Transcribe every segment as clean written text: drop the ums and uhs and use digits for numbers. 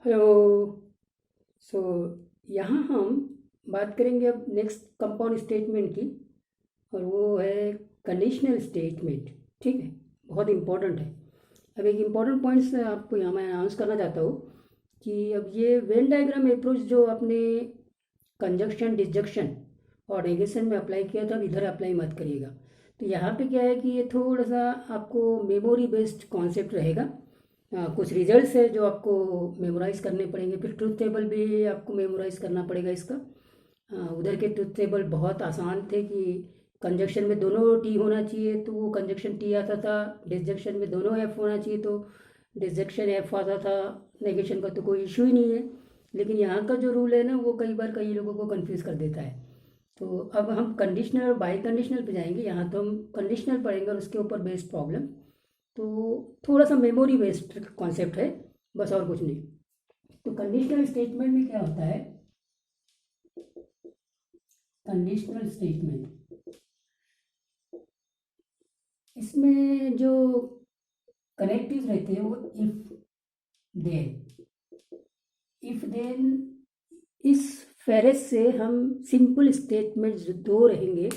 Hello. सो यहाँ हम बात करेंगे अब नेक्स्ट कंपाउंड स्टेटमेंट की, और वो है कंडीशनल स्टेटमेंट। ठीक है, बहुत इम्पोर्टेंट है। अब एक इम्पॉर्टेंट पॉइंट्स आपको यहाँ मैं अनाउंस करना चाहता हूँ कि अब ये वेन डायग्राम अप्रोच जो आपने कंजक्शन, डिसजक्शन और नेगेशन में अप्लाई किया था, अब इधर अप्लाई मत करिएगा। तो यहाँ पे क्या है कि ये थोड़ा सा आपको मेमोरी बेस्ड कॉन्सेप्ट रहेगा। कुछ रिजल्ट्स है जो आपको मेमोराइज करने पड़ेंगे, फिर ट्रूथ टेबल भी आपको मेमोराइज करना पड़ेगा इसका। उधर के ट्रूथ टेबल बहुत आसान थे कि कंजक्शन में दोनों टी होना चाहिए तो वो कंजक्शन टी आता था, डिसजक्शन में दोनों एफ होना चाहिए तो डिसजक्शन एफ आता था। नेगेशन का तो कोई इशू ही नहीं है। लेकिन यहाँ का जो रूल है ना, वो कई बार कई लोगों को कंफ्यूज कर देता है। तो अब हम कंडीशनल और बाई कंडीशनल पे जाएंगे। यहाँ तो हम कंडीशनल पढ़ेंगे और उसके ऊपर बेस्ड प्रॉब्लम। तो थोड़ा सा मेमोरी बेस्ड कॉन्सेप्ट है, बस और कुछ नहीं। तो कंडीशनल स्टेटमेंट में क्या होता है? कंडीशनल स्टेटमेंट, इसमें जो कनेक्टिव रहते हैं वो इफ देन इस फेरेस से हम सिंपल स्टेटमेंट जो दो रहेंगे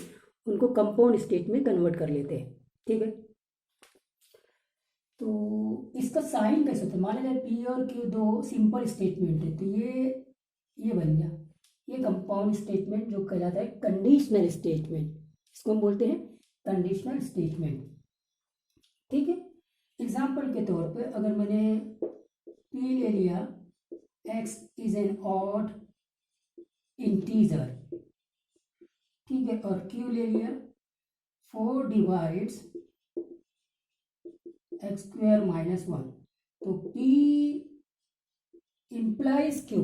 उनको कंपाउंड स्टेट में कन्वर्ट कर लेते हैं। ठीक है, तो इसका साइन कैसे होता है? मान लीजिए पी और क्यू दो सिंपल स्टेटमेंट है, तो ये बन गया, ये कंपाउंड स्टेटमेंट जो कहलाता है कंडीशनल स्टेटमेंट। इसको हम बोलते हैं कंडीशनल स्टेटमेंट। ठीक है, एग्जाम्पल के तौर पे अगर मैंने पी ले लिया, x is an odd integer, ठीक है, और q ले लिया 4 डिवाइड्स एक्स स्क्वायर माइनस 1, तो p implies q,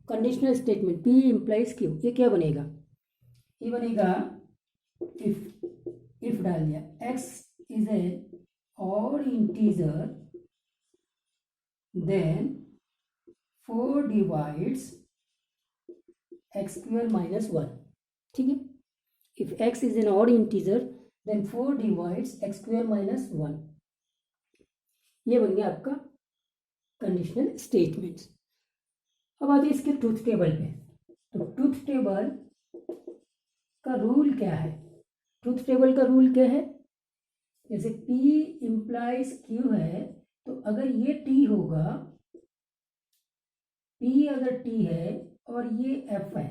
conditional statement p implies q, ये क्या बनेगा? ये बनेगा इफ डाल दिया x is a odd integer then 4 divides x square minus 1। ठीक है, if x is an odd integer then 4 divides x square minus 1। ये बन गया आपका कंडीशनल स्टेटमेंट्स। अब आते हैं इसके ट्रूथ टेबल पे। तो ट्रूथ टेबल का रूल क्या है? ट्रूथ टेबल का रूल क्या है? जैसे P इंप्लाइज Q है, तो अगर ये T होगा, P अगर T है और ये F है,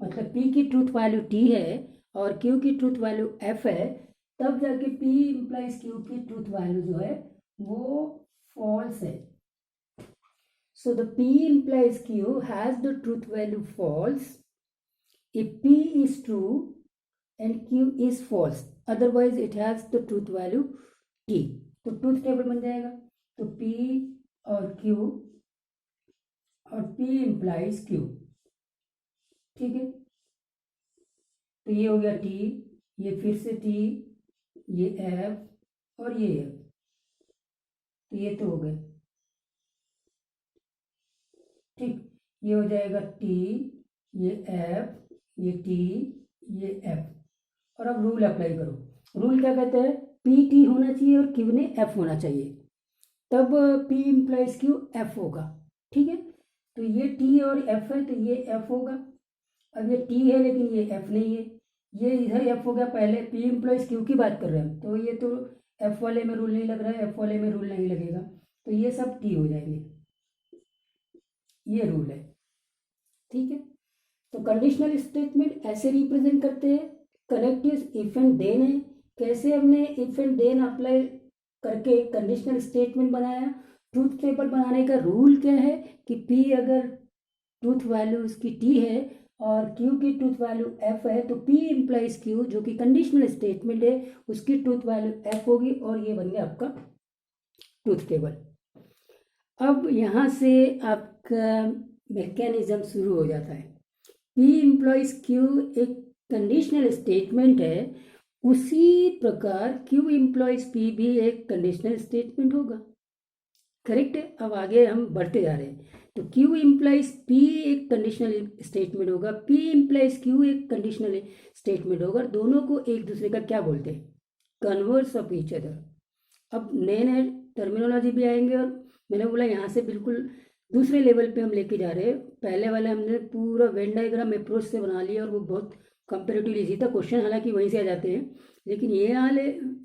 मतलब P की ट्रूथ वैल्यू T है और Q की ट्रूथ वैल्यू F है, तब जाके P इंप्लाइज Q की ट्रूथ वैल्यू जो है वो फॉल्स है। So the P implies Q has the truth value false if P is true and Q is false, otherwise it has the truth value T। तो truth table बन जाएगा, तो P और Q और P implies Q। ठीक है, तो ये हो गया T, ये फिर से T, ये F और ये F, तो ये तो हो गए। ठीक, ये हो जाएगा T, ये F, ये T, ये F। और अब रूल अप्लाई करो। रूल क्या कहते हैं? पी टी होना चाहिए और क्यू ने F होना चाहिए, तब P इंप्लाइज Q F होगा। ठीक है, तो ये T और F है तो ये F होगा। अब ये T है लेकिन ये F नहीं है, ये इधर F हो गया। पहले P इंप्लाइज Q की बात कर रहे हैं, तो ये तो F वाले में रूल नहीं लग रहा है, F वाले में रूल नहीं लगेगा, तो ये सब T हो जाएंगे। ये रूल है। ठीक है, तो कंडीशनल स्टेटमेंट ऐसे रिप्रेजेंट करते हैं। कनेक्टिव इफ एंड देन है। कैसे हमने इफ एंड देन अप्लाई करके कंडीशनल स्टेटमेंट बनाया? ट्रूथ टेबल बनाने का रूल क्या है कि P अगर ट्रूथ वैल्यू उसकी T है और Q की ट्रूथ वैल्यू F है, तो P इंप्लाइज Q जो कि कंडीशनल स्टेटमेंट है उसकी ट्रूथ वैल्यू F होगी, और ये बन गया आपका ट्रूथ टेबल। अब यहाँ से आपका मैकेनिज्म शुरू हो जाता है। P इंप्लाइज Q एक कंडीशनल स्टेटमेंट है, उसी प्रकार Q इंप्लाइज P भी एक कंडीशनल स्टेटमेंट होगा। करेक्ट है। अब आगे हम बढ़ते जा रहे हैं। तो Q इंप्लाइज P एक कंडीशनल स्टेटमेंट होगा, P इंप्लाइज Q एक कंडीशनल स्टेटमेंट होगा। दोनों को एक दूसरे का क्या बोलते हैं? Converse of each other. अब नए नए टर्मिनोलॉजी भी आएंगे, और मैंने बोला यहाँ से बिल्कुल दूसरे लेवल पे हम लेके जा रहे हैं। पहले वाले हमने पूरा वेन डायग्राम अप्रोच से बना लिया और वो बहुत कंपेरेटिवली इजी था, क्वेश्चन हालांकि वहीं से आ जाते हैं, लेकिन ये वाले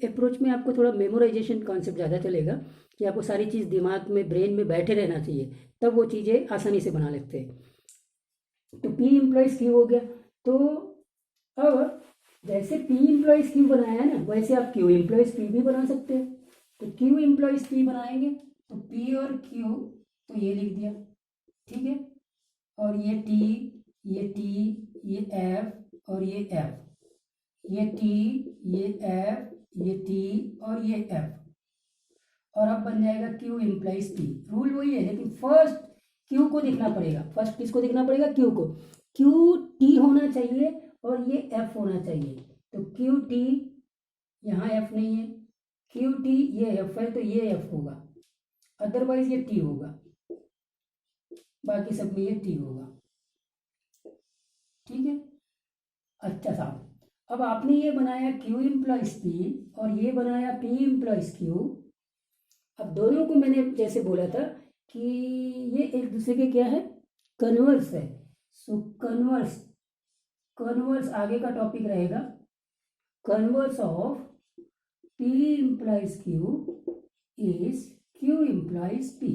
अप्रोच में आपको थोड़ा मेमोराइजेशन कॉन्सेप्ट ज़्यादा चलेगा कि आपको सारी चीज़ दिमाग में ब्रेन में बैठे रहना चाहिए, तब वो चीज़ें आसानी से बना लेते हैं। तो पी इम्प्लॉइज क्यू हो गया। तो अब जैसे पी इम्प्लॉइज क्यू बनाया है ना, वैसे आप क्यू इम्प्लॉइज पी भी बना सकते हैं। तो क्यू इम्प्लॉइज पी बनाएंगे तो पी और क्यू, तो ये लिख दिया, ठीक है। और ये टी, ये एफ और ये एफ, ये टी, ये एफ, ये टी और ये एफ, और अब बन जाएगा क्यू इम्प्लाइज पी। रूल वही है, लेकिन फर्स्ट क्यू को दिखना पड़ेगा। फर्स्ट किसको दिखना पड़ेगा? क्यू को। क्यू टी होना चाहिए और ये एफ होना चाहिए। तो क्यू टी, यहाँ एफ नहीं है, क्यू टी ये एफ है तो ये एफ होगा, अदरवाइज ये टी होगा, बाकी सब में ये टी होगा, ठीक है। अच्छा साहब, अब आपने ये बनाया क्यू इम्प्लॉइज पी और ये बनाया पी इम्प्लॉइज क्यू। अब दोनों को मैंने जैसे बोला था कि ये एक दूसरे के क्या है? कन्वर्स है। सो कन्वर्स आगे का टॉपिक रहेगा। Converse of P implies Q is Q implies P,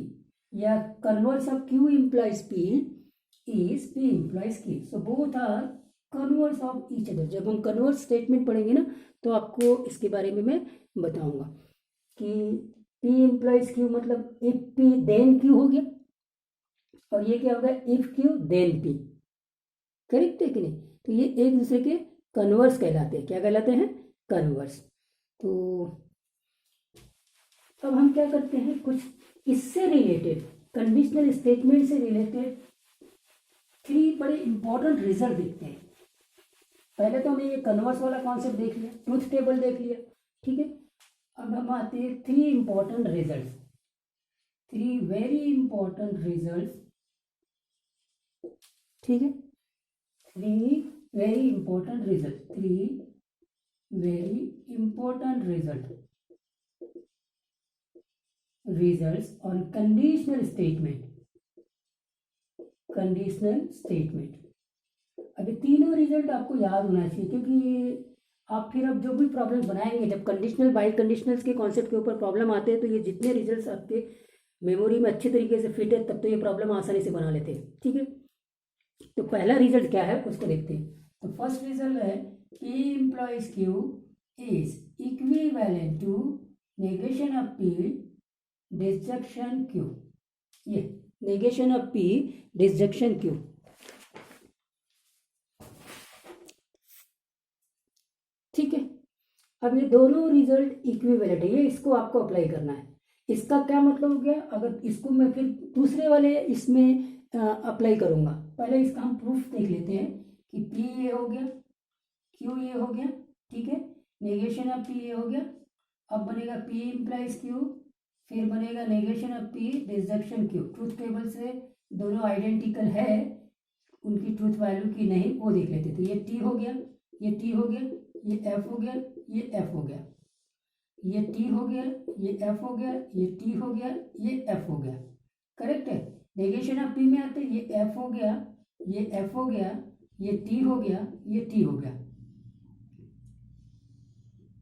या converse of Q implies P is P implies Q. So both are converse of each other. जब हम कन्वर्स स्टेटमेंट पढ़ेंगे ना, तो आपको इसके बारे में मैं बताऊंगा कि पी इम्प्लॉइज क्यू मतलब इफ पी देन क्यू हो गया, और ये क्या होगा? If Q then P. Correct है कि नहीं? तो ये एक दूसरे के कन्वर्स कहलाते हैं। क्या कहलाते हैं? कन्वर्स। तो अब हम क्या करते हैं, कुछ इससे रिलेटेड, कंडीशनल स्टेटमेंट से रिलेटेड 3 बड़े इंपॉर्टेंट रिजल्ट देखते हैं। पहले तो हमने ये कन्वर्स वाला कॉन्सेप्ट देख लिया, ट्रूथ टेबल देख लिया, ठीक है। अब हम आते हैं 3 important result, 3 very important result, ठीक है। 3 very important result, 3 very important results on conditional statement. अभी तीनों रिजल्ट आपको याद होना चाहिए, क्योंकि आप फिर अब जो भी प्रॉब्लम बनाएंगे, जब कंडीशनल बाई कंडीशनल्स के कॉन्सेप्ट के ऊपर प्रॉब्लम आते हैं, तो ये जितने रिजल्ट्स आपके मेमोरी में अच्छे तरीके से फिट है, तब तो ये प्रॉब्लम आसानी से बना लेते हैं, ठीक है। तो पहला रिजल्ट क्या है उसको देखते हैं। तो फर्स्ट रिजल्ट है P implies Q is equivalent to negation of P disjunction Q. ये negation of P disjunction Q, ठीक है। अब ये दोनों रिजल्ट इक्विवेलेंट है, ये इसको आपको अप्लाई करना है। इसका क्या मतलब हो गया? अगर इसको मैं फिर दूसरे वाले इसमें अप्लाई करूंगा, पहले इसका हम प्रूफ देख लेते हैं कि पी ये हो गया, क्यू ये हो गया, ठीक है। नेगेशन ऑफ पी ये हो गया। अब बनेगा पी इम्प्लाइज क्यू, फिर बनेगा negation of P disjunction Q. Truth table से दोनों आइडेंटिकल है, उनकी ट्रूथ वैल्यू की नहीं, वो देख लेते। तो ये टी हो गया, ये टी हो गया, ये एफ हो गया, ये एफ हो गया, ये टी हो गया, ये एफ हो गया, ये टी हो गया, ये एफ हो गया। करेक्ट है। नेगेशन ऑफ पी में आते ये एफ हो गया, ये एफ हो गया, ये टी हो गया, ये टी हो गया,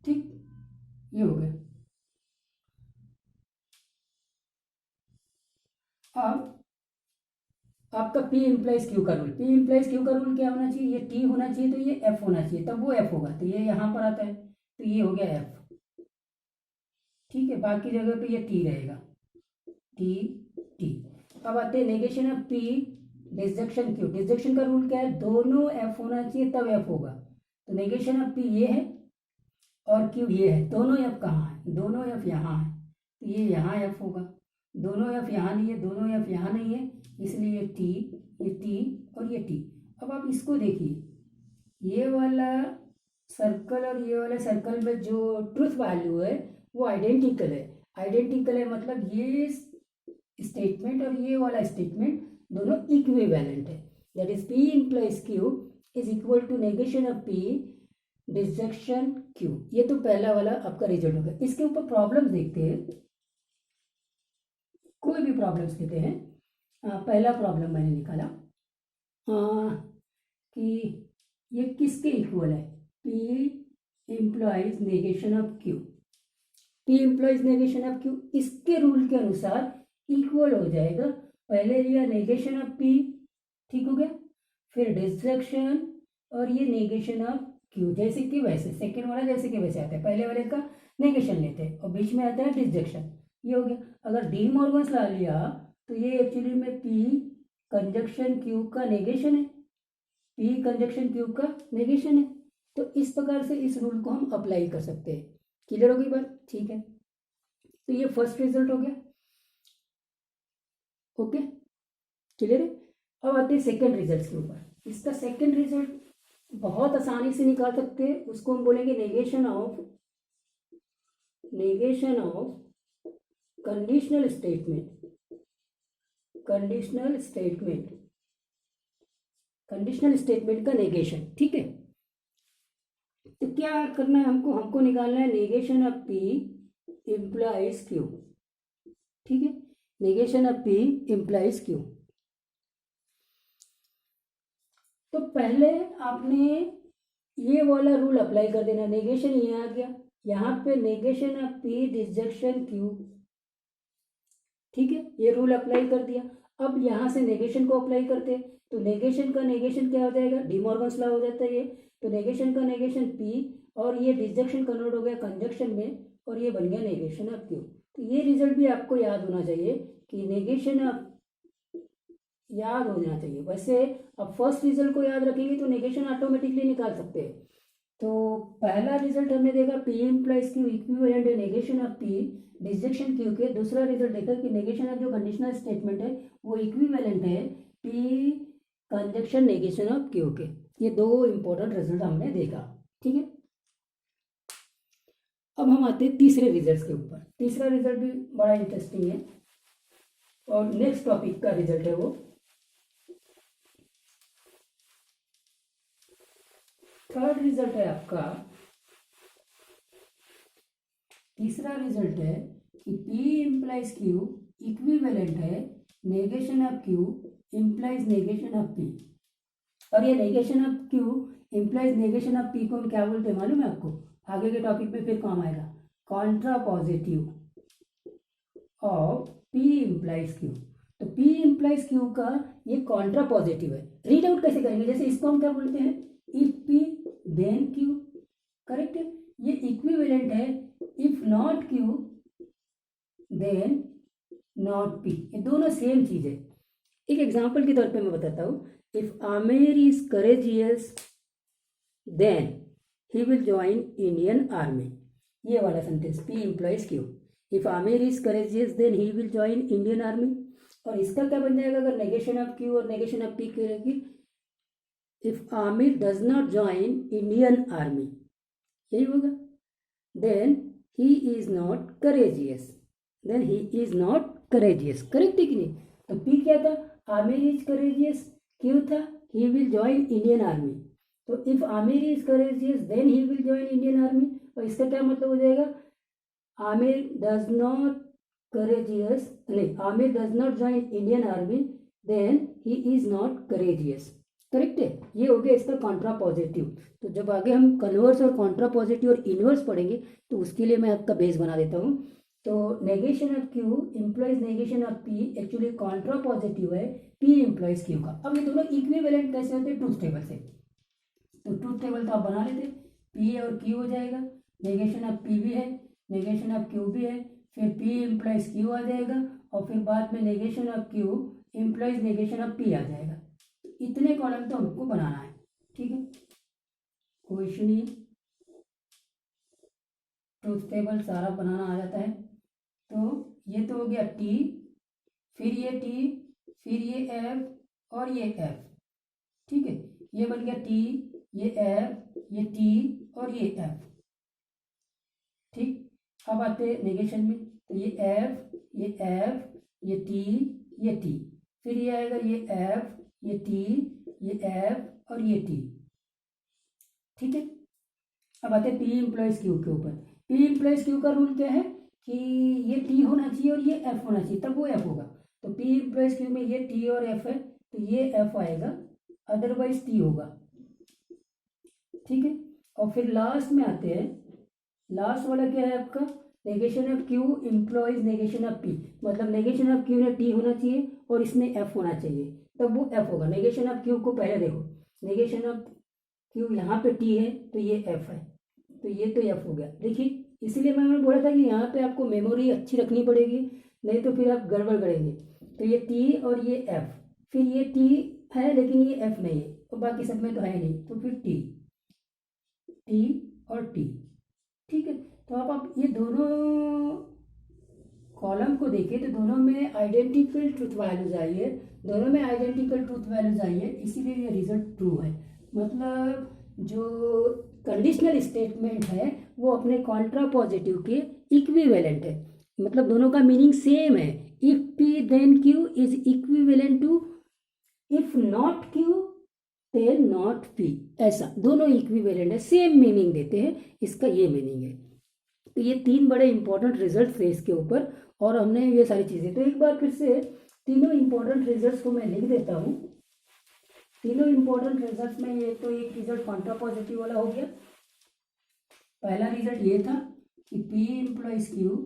ठीक, ये हो गया। अब आपका पी इम्प्लाइज क्यू का रूल, पी इम्प्लाइज क्यू का रूल क्या होना चाहिए? ये टी होना चाहिए, तो ये एफ होना चाहिए, तब वो एफ होगा। तो ये यहाँ पर आता है, तो ये हो गया एफ, ठीक है। बाकी जगह पे ये टी रहेगा, टी टी। अब आते हैं negation of P disjunction Q. Disjunction का रूल क्या है? दोनों एफ होना चाहिए तब एफ होगा। तो नेगेशन ऑफ पी ये है और क्यू ये है, दोनों एफ कहाँ है? दोनों एफ यहाँ है, तो ये यहाँ एफ होगा। दोनों एफ यहाँ नहीं है, दोनों एफ यहाँ नहीं है, इसलिए ये टी और ये टी। अब आप इसको देखिए, ये वाला सर्कल और ये वाले सर्कल में जो ट्रूथ वैल्यू है वो आइडेंटिकल है। आइडेंटिकल है मतलब ये स्टेटमेंट और ये वाला स्टेटमेंट दोनों इक्विवेलेंट है। That is P implies Q is equal to negation of P disjunction Q. ये तो पहला वाला आपका रिजल्ट होगा। इसके ऊपर प्रॉब्लम्स देखते हैं, कोई भी प्रॉब्लम्स लेते हैं। पहला प्रॉब्लम मैंने निकाला कि ये किसके इक्वल है, P implies negation of Q, P implies negation of Q इसके रूल के अनुसार इक्वल हो जाएगा। पहले लिया नेगेशन ऑफ पी, ठीक हो गया, फिर डिस्ट्रक्शन और ये नेगेशन ऑफ क्यू, जैसे कि वैसे सेकेंड वाला जैसे कि वैसे आता है, पहले वाले का नेगेशन लेते हैं और बीच में आता है डिस्ट्रक्शन, ये हो गया। अगर डी मॉर्गन्स ला लिया तो ये एक्चुअली में पी कंजक्शन क्यू का नेगेशन है, पी कंजक्शन क्यू का नेगेशन है। तो इस प्रकार से इस रूल को हम अप्लाई कर सकते हैं। क्लियर होगी बात, ठीक है। तो ये फर्स्ट रिजल्ट हो गया, ओके, क्लियर है। अब आते हैं सेकेंड रिजल्ट के ऊपर। इसका सेकेंड रिजल्ट बहुत आसानी से निकाल सकते हैं, उसको हम बोलेंगे negation of conditional statement, conditional statement का नेगेशन, ठीक है। तो क्या करना है हमको निकालना है negation of P implies Q, ठीक है, negation of P implies Q. तो पहले आपने ये वाला रूल अप्लाई कर देना, नेगेशन ये आ गया, यहाँ पे negation of P disjunction Q, ठीक है, ये रूल अप्लाई कर दिया। अब यहाँ से नेगेशन को अप्लाई करते हैं, तो नेगेशन का नेगेशन क्या हो जाएगा, डी मॉर्गन्स लॉ हो जाता है ये। तो नेगेशन का नेगेशन पी और ये डिस्जंक्शन कन्वर्ट हो गया कंजक्शन में और ये बन गया नेगेशन ऑफ क्यू। तो ये रिजल्ट भी आपको याद होना चाहिए कि नेगेशन ऑफ याद हो जाना चाहिए। वैसे अब फर्स्ट रिजल्ट को याद रखेंगे तो नेगेशन ऑटोमेटिकली निकाल सकते हैं। तो पहला रिजल्ट हमने देखा पी इम्प्लाइज क्यू इक्विवेलेंट है negation of P disjunction Q के। दूसरा रिजल्ट देखा कि नेगेशन ऑफ जो कंडीशनल स्टेटमेंट है वो इक्विवेलेंट है P conjunction negation of Q के। ये दो इंपॉर्टेंट रिजल्ट हमने देखा, ठीक है। अब हम आते हैं तीसरे रिजल्ट के ऊपर। तीसरा रिजल्ट भी बड़ा इंटरेस्टिंग है और नेक्स्ट टॉपिक का रिजल्ट है वो। थर्ड रिजल्ट है आपका, तीसरा रिजल्ट है कि P इम्प्लाइज Q इक्विवेलेंट है negation of Q implies negation of P। और ये negation of Q implies negation of P को हम क्या बोलते हैं मालूम है आपको, आगे के टॉपिक में फिर काम आएगा, contrapositive of P implies Q। तो P इम्प्लाइज Q का ये कॉन्ट्रा पॉजिटिव है। रीड आउट कैसे करेंगे, जैसे इसको हम क्या बोलते हैं, if P then Q, correct है। ये इक्विवेलेंट है if not Q then not P, ये दोनों सेम चीज है। एक एग्जांपल के तौर पे मैं बताता हूँ, if Aamir is courageous then he will join Indian army, ये वाला sentence P implies Q। If Aamir is courageous then he will join Indian army. और इसका क्या बन जाएगा अगर नेगेशन ऑफ Q और नेगेशन ऑफ P करेगी, if Aamir does not join Indian army, यही होगा, then he is not courageous, then he is not courageous, correct है कि नहीं। तो P क्या था, आमिर इज करेजियस, Q था he will join Indian army. तो if Aamir is courageous then he will join Indian army, और इसका क्या मतलब हो जाएगा, आमिर डज नॉट करेजियस, नहीं, Aamir does not join Indian army then he is not courageous, correct है। ये हो गया इसका कॉन्ट्रा पॉजिटिव। तो जब आगे हम कन्वर्स और कॉन्ट्रा पॉजिटिव और इनवर्स पढ़ेंगे तो उसके लिए मैं आपका बेस बना देता हूँ। तो negation of Q implies negation of P actually Contra positive है P इम्प्लाइज Q का। अब ये दोनों इक्विवेलेंट कैसे होते हैं, ट्रूथ टेबल से। तो ट्रूथ टेबल तो आप बना लेते, P और Q हो जाएगा, नेगेशन ऑफ P भी है, नेगेशन ऑफ Q भी है, फिर P इम्प्लाइज Q आ जाएगा और फिर बाद में negation of Q implies negation of P आ जाएगा। इतने कॉलम तो हमको बनाना है, ठीक है, कोई इशू नहीं, ट्रूथ टेबल सारा बनाना आ जाता है। तो ये तो हो गया T, फिर ये T, फिर ये F और ये F, ठीक है, ये बन गया T, ये F, ये T और ये F, ठीक। अब आते हैं नेगेशन में, तो ये F, ये F, ये T, ये T, फिर ये आएगा ये F, ये T, ये F और ये T, ठीक है। अब आते हैं P इम्प्लाइज Q के ऊपर। P इम्प्लाइज Q का रूल क्या है कि ये T होना चाहिए और ये F होना चाहिए, तब वो F होगा। तो पी इम्प्लाइज क्यू में ये टी और एफ है, तो ये एफ आएगा, अदरवाइज टी होगा, ठीक है। और फिर लास्ट में आते हैं, लास्ट वाला क्या है आपका, negation of Q employees negation of P, मतलब नेगेशन ऑफ क्यू में टी होना चाहिए और इसमें एफ होना चाहिए, तब वो एफ होगा। नेगेशन ऑफ क्यू को पहले देखो, नेगेशन ऑफ क्यू यहाँ पे टी है तो ये एफ है, तो ये तो एफ हो गया। देखिए इसीलिए मैंने बोला था कि यहाँ पे आपको मेमोरी अच्छी रखनी पड़ेगी, नहीं तो फिर आप गड़बड़ करेंगे। तो ये टी और ये एफ, फिर ये टी है लेकिन ये एफ नहीं है, और बाकी सब में तो है नहीं, तो फिर टी, टी और टी, ठीक है। तो अब आप ये दोनों कॉलम को देखिए तो दोनों में आइडेंटिकल ट्रूथ वैल्यूज आई है, दोनों में आइडेंटिकल ट्रूथ वैल्यूज आई है, इसीलिए ये रिजल्ट ट्रू है। मतलब जो कंडीशनल स्टेटमेंट है वो अपने कॉन्ट्रा पॉजिटिव के इक्विवेलेंट है, मतलब दोनों का मीनिंग सेम है। If P then Q is equivalent to if not Q then not P, ऐसा दोनों इक्विवेलेंट है, सेम मीनिंग देते हैं, इसका ये मीनिंग है। तो ये तीन बड़े इंपॉर्टेंट रिजल्ट थे इसके ऊपर, और हमने ये सारी चीज़ें, तो एक बार फिर से तीनों इंपॉर्टेंट रिजल्ट्स को मैं लिख देता हूँ। तीनों इंपॉर्टेंट रिजल्ट्स में ये तो एक रिजल्ट कॉन्ट्रा पॉजिटिव वाला हो गया। पहला रिजल्ट ये था कि P implies Q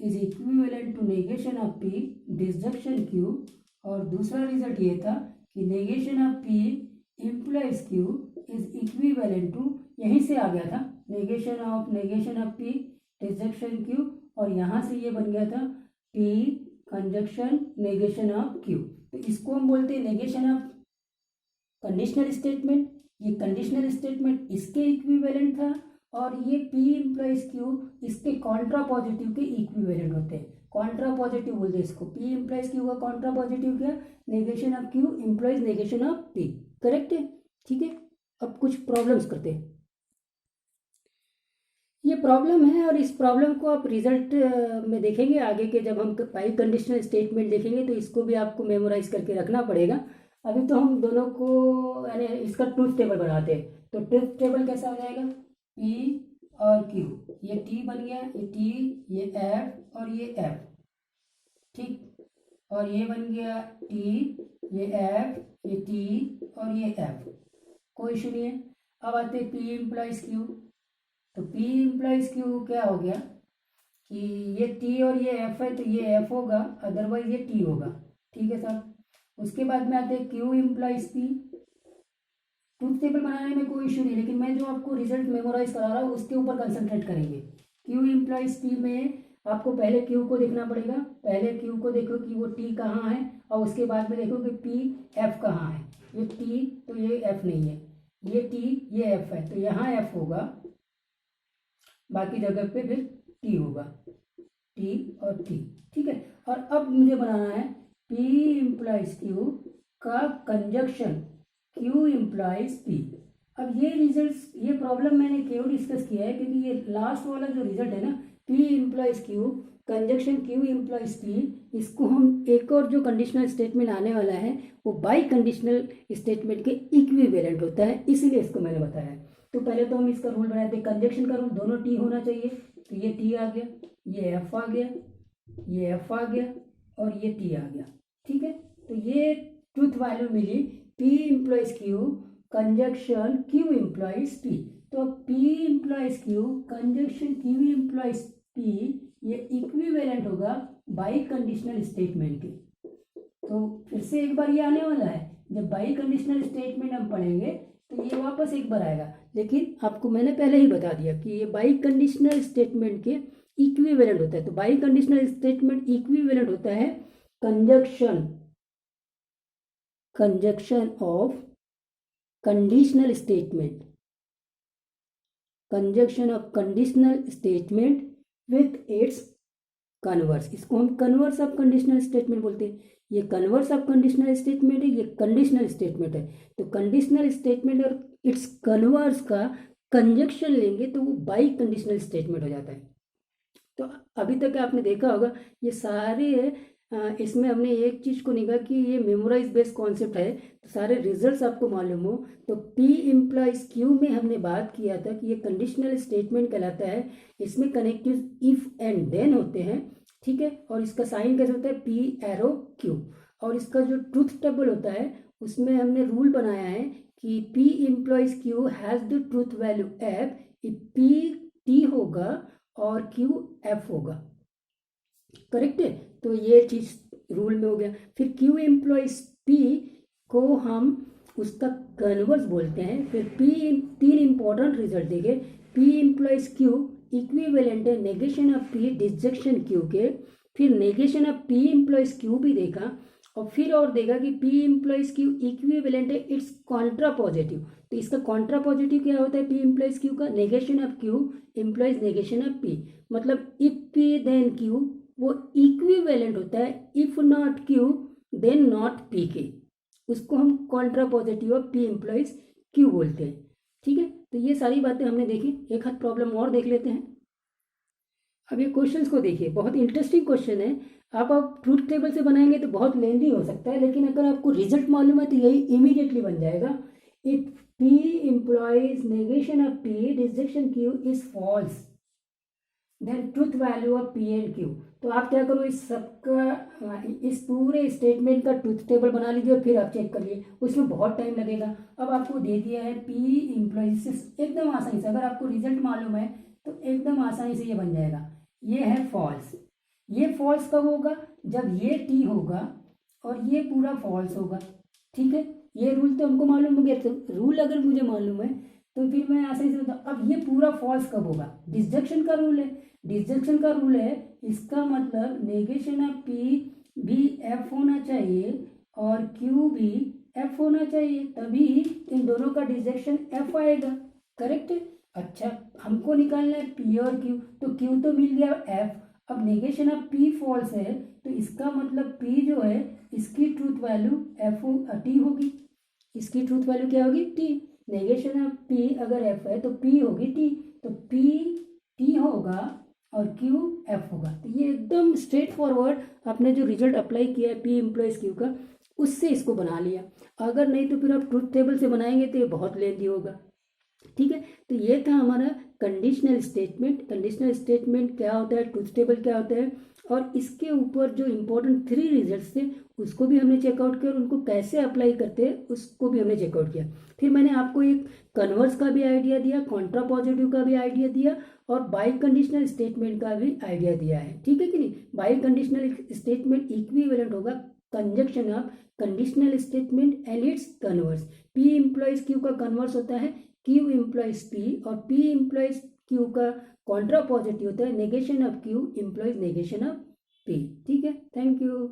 is equivalent to negation of P disjunction Q, और दूसरा रिजल्ट ये था कि negation of P implies Q is equivalent to, यहीं से आ गया था, negation of P disjunction Q, और यहाँ से ये बन गया था P conjunction negation of Q। तो इसको हम बोलते हैं नेगेशन ऑफ कंडीशनल स्टेटमेंट। ये कंडीशनल स्टेटमेंट इसके इक्विवेलेंट था, और ये P इम्प्लाइज Q इसके कॉन्ट्रा पॉजिटिव के इक्विवेलेंट होते हैं। कॉन्ट्रा पॉजिटिव बोलते हैं इसको, P इम्प्लाइज Q का कॉन्ट्रा पॉजिटिव क्या, negation of Q implies negation of P, correct है, ठीक है। अब कुछ प्रॉब्लम्स करते हैं। ये प्रॉब्लम है, और इस प्रॉब्लम को आप रिजल्ट में देखेंगे आगे के, जब हम बाई कंडीशनल स्टेटमेंट देखेंगे तो इसको भी आपको मेमोराइज करके रखना पड़ेगा। अभी तो हम दोनों को यानी इसका ट्रूथ टेबल बनाते हैं। तो ट्रूथ टेबल कैसा हो जाएगा, P और Q, ये T बन गया, ये T, ये F और ये F, ठीक, और ये बन गया T, ये F, ये T और ये F, कोई इशू नहीं है। अब आते P इम्प्लाइज Q, तो P इम्प्लाइज Q क्या हो गया कि ये T और ये F है, तो ये F होगा, अदरवाइज ये T होगा, ठीक है सर। उसके बाद में आते Q implies P। Truth table बनाने में कोई इशू नहीं, लेकिन मैं जो आपको रिजल्ट मेमोराइज करा रहा हूँ उसके ऊपर कंसंट्रेट करेंगे। Q इम्प्लाइज P में आपको पहले Q को देखना पड़ेगा, पहले Q को देखो कि वो T कहाँ है, और उसके बाद में देखो कि P F कहाँ है। ये T तो ये F नहीं है, ये T ये F है, तो यहाँ F होगा, बाकी जगह पे फिर T होगा, T और T, ठीक है। और अब मुझे बनाना है P इम्प्लाइज Q का कंजक्शन Q इम्प्लाइज P। अब ये रिजल्ट्स, ये प्रॉब्लम मैंने क्यों डिस्कस किया है, क्योंकि ये लास्ट वाला जो रिजल्ट है ना, P implies Q conjunction Q implies P, इसको हम एक और जो कंडीशनल स्टेटमेंट आने वाला है वो बाई कंडीशनल स्टेटमेंट के इक्विवेलेंट होता है, इसीलिए इसको मैंने बताया। तो पहले तो हम इसका रूल बनाए थे, कंजक्शन का रूल, दोनों T होना चाहिए, तो ये T आ गया, ये F आ गया, ये F आ गया और ये T आ गया, ठीक है। तो ये ट्रूथ वैल्यू मिली P implies Q conjunction Q implies P। तो P implies Q conjunction Q implies P ये इक्विवेलेंट होगा बाई कंडीशनल स्टेटमेंट के। तो फिर से एक बार ये आने वाला है, जब बाई कंडीशनल स्टेटमेंट हम पढ़ेंगे तो ये वापस एक बार आएगा, लेकिन आपको मैंने पहले ही बता दिया कि ये बाई कंडीशनल स्टेटमेंट के इक्विवेलेंट होता है। तो बाई कंडीशनल स्टेटमेंट इक्विवेलेंट होता है conjunction of conditional statement, conjunction of conditional statement with its converse, इसको हम कन्वर्स ऑफ कंडीशनल स्टेटमेंट बोलते हैं। ये कन्वर्स ऑफ कंडीशनल स्टेटमेंट है, ये कंडीशनल स्टेटमेंट है। तो कंडीशनल स्टेटमेंट और इट्स कन्वर्स का कंजक्शन लेंगे तो वो बाई कंडीशनल स्टेटमेंट हो जाता है। तो अभी तक आपने देखा होगा ये सारे इसमें हमने एक चीज़ को निकाला कि ये मेमोराइज बेस्ड कॉन्सेप्ट है, तो सारे रिजल्ट्स आपको मालूम हो। तो P इम्प्लाइज Q में हमने बात किया था कि ये कंडीशनल स्टेटमेंट कहलाता है, इसमें कनेक्टिव इफ एंड देन होते हैं। ठीक है। और इसका साइन कैसे होता है, पी एरो क्यू। और इसका जो ट्रूथ टेबल होता है उसमें हमने रूल बनाया है कि P implies Q has the truth value F, P T होगा और क्यू एफ होगा, करेक्ट है। तो ये चीज़ रूल में हो गया। फिर क्यू एम्प्लॉइज पी को हम उसका कन्वर्स बोलते हैं। फिर पी, तीन इंपॉर्टेंट रिजल्ट देंगे। पी इम्प्लॉइज क्यू इक्विवेलेंट है negation of P disjunction Q के। फिर negation of P implies Q भी देखा, और फिर और देगा कि पी इम्प्लॉइज क्यू इक्विवेलेंट है इट्स कॉन्ट्रा पॉजिटिव। तो इसका कॉन्ट्रा पॉजिटिव क्या होता है, पी इम्प्लॉइज क्यू का negation of Q employees negation of P. मतलब इफ पी देन क्यू वो इक्विवेलेंट होता है, if not Q then not P के, उसको हम Contra positive of P implies Q बोलते हैं। ठीक है, तो ये सारी बातें हमने देखी। एक हाथ प्रॉब्लम और देख लेते हैं। अब ये क्वेश्चंस को देखिए, बहुत इंटरेस्टिंग क्वेश्चन है। आप ट्रूथ टेबल से बनाएंगे तो बहुत लेंदी हो सकता है, लेकिन अगर आपको रिजल्ट मालूम है तो यही इमीडिएटली बन जाएगा। If P implies negation of P disjunction Q is false then truth value of P and Q. तो आप क्या करो, इस सबका, इस पूरे स्टेटमेंट का ट्रूथ टेबल बना लीजिए और फिर आप चेक करिए, उसमें बहुत टाइम लगेगा। अब आपको दे दिया है पी इम्प्लॉइज, एकदम आसानी से अगर आपको रिजल्ट मालूम है तो एकदम आसानी से ये बन जाएगा। ये है फॉल्स। ये फॉल्स कब होगा, जब ये टी होगा और ये पूरा फॉल्स होगा। ठीक है, ये रूल तो हमको मालूम हो गया। तो रूल अगर मुझे मालूम है तो फिर मैं आसानी से बताऊँ। अब ये पूरा फॉल्स कब होगा, डिसजंक्शन का रूल है। डिसजंक्शन का रूल है, इसका मतलब नेगेशन ऑफ पी भी एफ होना चाहिए और क्यू भी एफ होना चाहिए, तभी इन दोनों का डिसजंक्शन एफ आएगा, करेक्ट है। अच्छा, हमको निकालना है पी और क्यू, तो क्यू तो मिल गया एफ। अब नेगेशन ऑफ पी फॉल्स है तो इसका मतलब पी जो है इसकी ट्रूथ वैल्यू एफ टी होगी। इसकी ट्रूथ वैल्यू क्या होगी, टी। नेगेशन ऑफ पी अगर एफ है तो पी होगी टी, तो पी टी होगा और क्यू एफ होगा। तो ये एकदम स्ट्रेट फॉरवर्ड आपने जो रिजल्ट अप्लाई किया है पी इम्प्लॉइज क्यू का, उससे इसको बना लिया। अगर नहीं तो फिर आप ट्रूथ टेबल से बनाएंगे तो ये बहुत लेंदी होगा। ठीक है, तो ये था हमारा कंडीशनल स्टेटमेंट। कंडीशनल स्टेटमेंट क्या होता है, ट्रूथ टेबल क्या होता है, और इसके ऊपर जो इम्पोर्टेंट 3 रिजल्ट्स थे उसको भी हमने चेकआउट किया और उनको कैसे अप्लाई करते हैं उसको भी हमने चेकआउट किया। फिर मैंने आपको एक कन्वर्स का भी आइडिया दिया, कॉन्ट्रा पॉजिटिव का भी आइडिया दिया और बाई कंडीशनल स्टेटमेंट का भी आइडिया दिया है। ठीक है कि नहीं। बाई कंडीशनल स्टेटमेंट इक्विवेलेंट होगा conjunction of conditional statement and it's converse. P implies Q का कन्वर्स होता है क्यू इम्प्लॉइज पी, और पी इम्प्लॉइज क्यू का कॉन्ट्रा पॉजिटिव होता है negation of Q employees negation of P. ठीक है, थैंक यू।